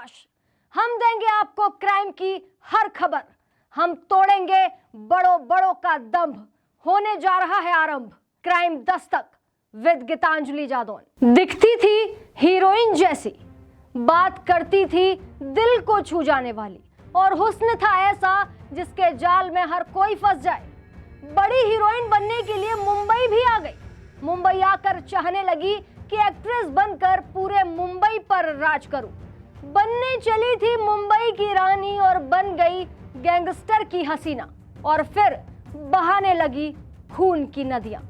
लाश। हम देंगे आपको क्राइम की हर खबर, हम तोड़ेंगे बड़ों बड़ों का दंभ, होने जा रहा है आरंभ क्राइम दस्तक विद गीतांजलि जादौन। दिखती थी हीरोइन जैसी, बात करती थी दिल को छू जाने वाली, और हुस्न था ऐसा जिसके जाल में हर कोई फंस जाए। बड़ी हीरोइन बनने के लिए मुंबई भी आ गई। मुंबई आकर चाहने लगी कि एक्ट्रेस बनकर पूरे मुंबई पर राज करूं। बनने चली थी मुंबई की रानी और बन गई गैंगस्टर की हसीना, और फिर बहाने लगी खून की नदियां।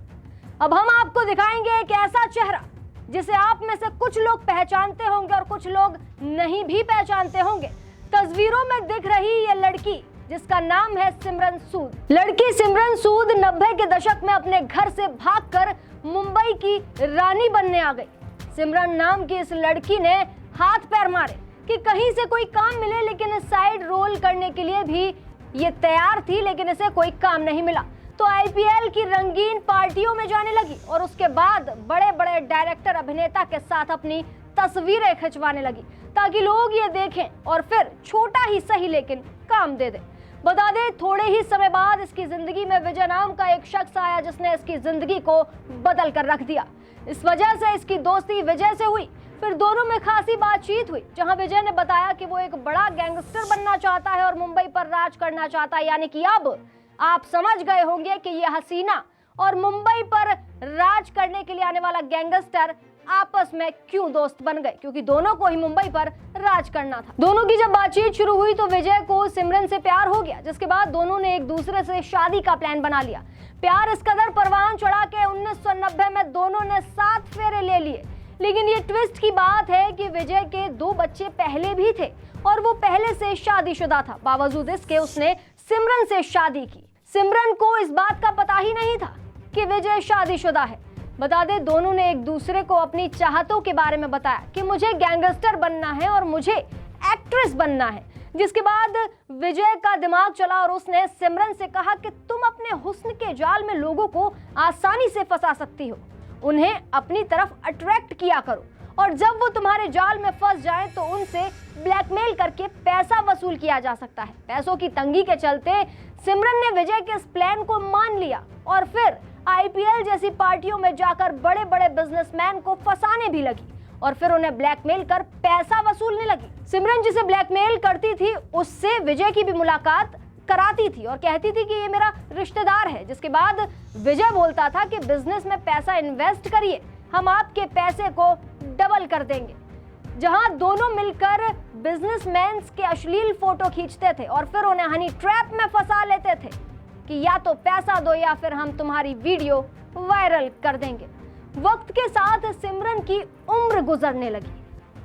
अब हम आपको दिखाएंगे एक ऐसा चेहरा जिसे आप में से कुछ लोग पहचानते होंगे और कुछ लोग नहीं भी पहचानते होंगे। तस्वीरों में दिख रही ये लड़की जिसका नाम है सिमरन सूद। लड़की सिमरन सूद 90 के दशक में अपने घर से भागकर मुंबई की रानी बनने आ गई। सिमरन नाम की इस लड़की ने हाथ पैर मारे कि कहीं से कोई काम मिले, लेकिन साइड रोल करने के लिए भी ये तैयार थी, लेकिन इसे कोई काम नहीं मिला। तो आईपीएल की रंगीन पार्टियों में जाने लगी और उसके बाद बड़े बड़े डायरेक्टर अभिनेता के साथ अपनी तस्वीरें खिंचवाने लगी ताकि लोग ये देखें और फिर छोटा ही सही लेकिन काम दे दें। बता दें, थोड़े ही समय बाद इसकी जिंदगी में विजय नाम का एक शख्स आया जिसने इसकी जिंदगी को बदल कर रख दिया। इस वजह से इसकी दोस्ती विजय से हुई। फिर दोनों में खासी बातचीत हुई, जहां विजय ने बताया कि वो एक बड़ा गैंगस्टर बनना चाहता है और मुंबई पर राज करना चाहता है। यानी कि अब आप समझ गए होंगे कि ये हसीना और मुंबई पर राज करने के लिए आने वाला गैंगस्टर आपस में क्यों दोस्त बन गए, क्योंकि दोनों को ही मुंबई पर राज करना था। दोनों की जब बातचीत शुरू हुई तो विजय को सिमरन से प्यार हो गया, जिसके बाद दोनों ने एक दूसरे से शादी का प्लान बना लिया। प्यार इस कदर परवान चढ़ा के 1990 में दोनों ने 7 फेरे ले लिए। लेकिन ये ट्विस्ट की बात है कि विजय के 2 बच्चे पहले भी थे और वो पहले से शादीशुदा था। बावजूद इसके उसने सिमरन से शादी की। सिमरन को इस बात का पता ही नहीं था कि विजय शादीशुदा है। बता दें, दोनों ने एक दूसरे को अपनी चाहतों के बारे में बताया कि मुझे गैंगस्टर बनना है और मुझे एक्ट्रेस बनना है। जिसके बाद विजय का दिमाग चला और उसने सिमरन से कहा कि तुम अपने हुस्न के जाल में लोगों को आसानी से फंसा सकती हो, उन्हें अपनी तरफ अट्रैक्ट किया करो और जब वो तुम्हारे जाल में फंस जाए तो उनसे ब्लैकमेल करके पैसा वसूल किया जा सकता है। पैसों की तंगी के चलते सिमरन ने विजय के इस प्लान को मान लिया और फिर आईपीएल जैसी पार्टियों में जाकर बड़े बड़े बिजनेसमैन को फंसाने भी लगी और फिर उन्हें ब्लैकमेल कर पैसा वसूलने लगी। सिमरन जिसे ब्लैकमेल करती थी उससे विजय की भी मुलाकात कराती थी और कहती थी कि ये मेरा रिश्तेदार है, जिसके बाद विजय बोलता था कि बिजनेस में पैसा इन्वेस्ट करिए, हम आपके पैसे को डबल कर देंगे। जहां दोनों मिलकर बिजनेसमैन के अश्लील फोटो खींचते थे और फिर उन्हें हनी ट्रैप में फंसा लेते थे कि या तो पैसा दो या फिर हम तुम्हारी वीडियो वायरल कर देंगे। वक्त के साथ सिमरन की उम्र गुजरने लगी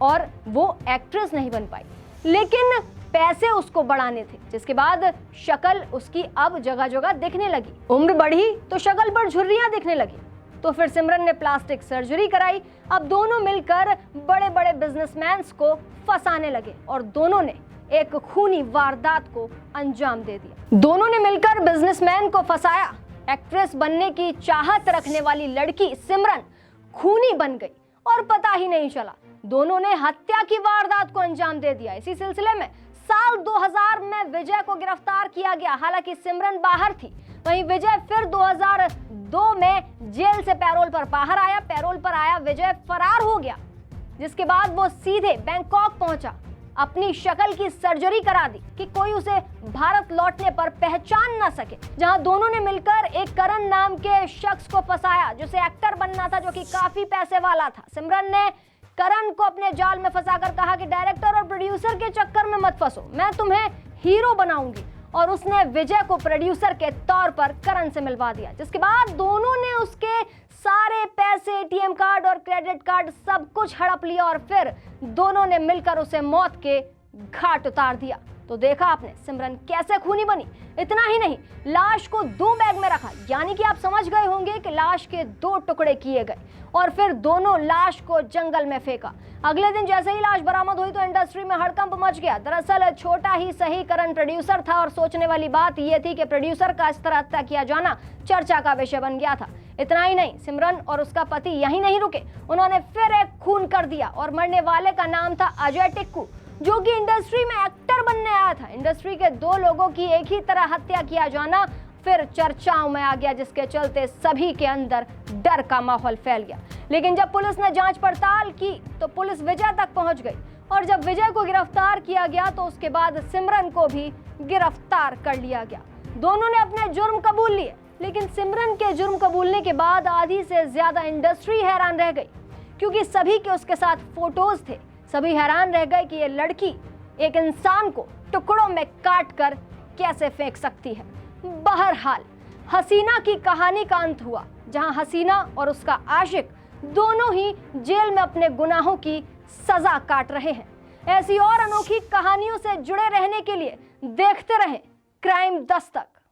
और वो एक्ट्रेस नहीं बन पाई, लेकिन पैसे उसको बढ़ाने थे, जिसके बाद शक्ल उसकी अब जगह जगह दिखने लगी। उम्र बढ़ी तो शक्ल पर झुर्रियां दिखने लगी, तो फिर सिमरन ने प्लास्टिक सर्जरी कराई। अब दोनों मिलकर बड़े बड़े बिजनेसमैन को फंसाने लगे और दोनों ने एक खूनी वारदात को अंजाम दे दिया। दोनों ने मिलकर बिजनेसमैन को फंसाया। एक्ट्रेस बनने की चाहत रखने वाली लड़की सिमरन खूनी बन गई और पता ही नहीं चला। दोनों ने हत्या की वारदात को अंजाम दे दिया। इसी सिलसिले में साल 2000 में विजय को गिरफ्तार किया गया। हालांकि सिमरन बाहर थी, वहीं विजय फिर 2002 में जेल से पैरोल पर बाहर आया। पैरोल पर आया विजय फरार हो गया, जिसके बाद वो सीधे बैंकॉक पहुंचा, अपनी शक्ल की सर्जरी करा दी कि कोई उसे भारत लौटने पर पहचान ना सके। जहां दोनों ने मिलकर एक करण नाम के शख्स को फंसाया जिसे एक्टर बनना था, जो कि काफी पैसे वाला था। सिमरन ने करण को अपने जाल में फंसाकर कहा कि डायरेक्टर और प्रोड्यूसर के चक्कर में मत फंसो, मैं तुम्हें हीरो बनाऊंगी, और उसने विजय को प्रोड्यूसर के तौर पर करण से मिलवा दिया। जिसके बाद दोनों ने उसके सारे पैसे, एटीएम कार्ड और क्रेडिट कार्ड सब कुछ हड़प लिया और फिर दोनों ने मिलकर उसे मौत के घाट उतार दिया। तो देखा आपने सिमरन कैसे खूनी बनी। इतना ही नहीं, लाश को 2 बैग में रखा, यानी कि आप समझ गए होंगे कि लाश के 2 टुकड़े किए गए और फिर दोनों लाश को जंगल में फेंका। अगले दिन जैसे ही लाश बरामद हुई तो इंडस्ट्री में हड़कंप मच गया। दरअसल छोटा ही सही करण प्रोड्यूसर था और सोचने वाली बात यह थी कि प्रोड्यूसर का इस तरह हत्या किया जाना चर्चा का विषय बन गया था। इतना ही नहीं, सिमरन और उसका पति यहीं नहीं रुके, उन्होंने फिर एक खून कर दिया और मरने वाले का नाम था अजय टिक्कू। जो कि इंडस्ट्री में एक्टर बनने आया था। इंडस्ट्री के दो लोगों की एक ही तरह हत्या किया जाना फिर चर्चाओं में आ गया, जिसके चलते सभी के अंदर डर का माहौल फैल गया। लेकिन जब पुलिस ने जांच पड़ताल की तो पुलिस विजय तक पहुंच गई, और जब विजय को गिरफ्तार किया गया तो उसके बाद सिमरन को भी गिरफ्तार कर लिया गया। दोनों ने अपने जुर्म कबूल लिए, लेकिन सिमरन के जुर्म कबूलने के बाद आधी से ज्यादा इंडस्ट्री हैरान रह गई, क्योंकि सभी के उसके साथ फोटोज थे। सभी हैरान रह गए कि ये लड़की एक इंसान को टुकड़ों में काट कर कैसे फेंक सकती है। बहरहाल हसीना की कहानी का अंत हुआ, जहां हसीना और उसका आशिक दोनों ही जेल में अपने गुनाहों की सजा काट रहे हैं। ऐसी और अनोखी कहानियों से जुड़े रहने के लिए देखते रहें क्राइम दस्तक।